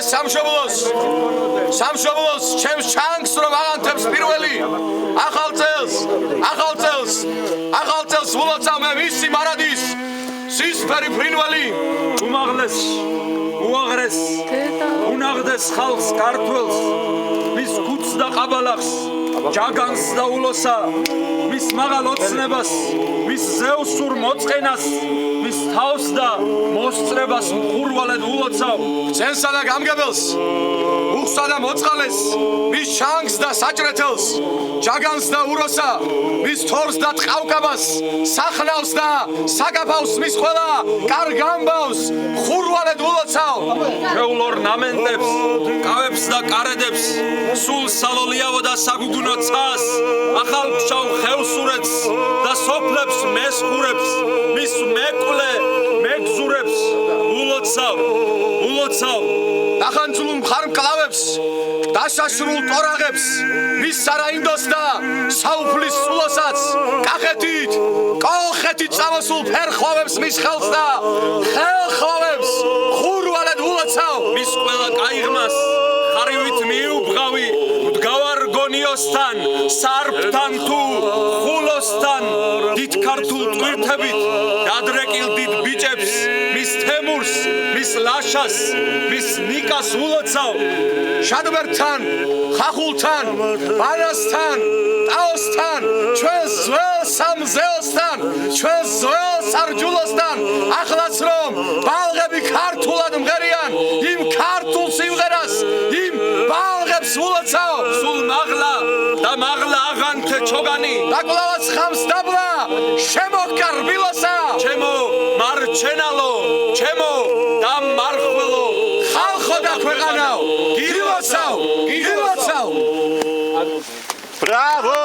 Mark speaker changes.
Speaker 1: დღეს სამშობლოს ჩემს ჩანგს რომ აღანთებს პირველი ახალ წელს ულოცავ მე მისი მარადის სისფერი ფრინველი
Speaker 2: უმაღლეს უაღრეს უნაღდეს ხალხს ქართველს მის ქუდს და ყაბალახს ჯაგანს და ულოსა მის მაღალ ოცნებას მის ზეუსურ მოწყენას მის თავს და მოსწრებას მხურვალედ ულოცავ
Speaker 1: ცენსა და გამგებელს უხსა და მოწყალეს მის ჩანგს და საჭრეთელს ჯაგანს და უროსა მის თორს და ტყავკაბას სახნავს და საგაფავს მის ყველა კარგ ამბავს მხურვალედ ულოცავ
Speaker 2: შეულ ორნამენტებს კავებს და კარედებს სულ სალოლიავო და საგუგუნო ცას ახალ ფშავ ხევსურეთს და სოფლებს მესხურებს მის მეკვლე მეგზურებს ულოცავ
Speaker 1: დახანძულ მხარმკლავებს დასასრულ ტორაღებს მის სარაინდოს და საუფლის სულოსაც კახეთით კოლხეთით წამოსულ ფერხვავებს მის ხელს და ხელხვავებს ხურვალედ ულოცავ
Speaker 2: მის ყველა კაიღმას ხარივით მიუბღავი მდგავარ გონიოსთან სარფთან თუ ხულოსთან დიდ ქართულ ტვირთებით დადრეკილ დიდ ბიჭებს მის თემურს მის ლაშას მის ნიკას ულოცავ
Speaker 1: შადბერთან ხახულთან ბანასთან ტაოსთან ჩვენ ძველ სამზეოსთან ჩვენ ძველ სარჯულოსთან ახლაც რომ ბალღები ქართულად მღერიან იმ ქართულ სიმღერას იმ ბალღებს ულოცავ
Speaker 2: სულ მაღლა აღანთე ჩოგანი
Speaker 1: დაკვლავაც ხამს დაბლა შემოხკარბილოსა
Speaker 2: ჩემო მარჩენალო ჩემო და მარხველო
Speaker 1: ხალხო და ქვეყანაო გილოცავ
Speaker 3: Bravo!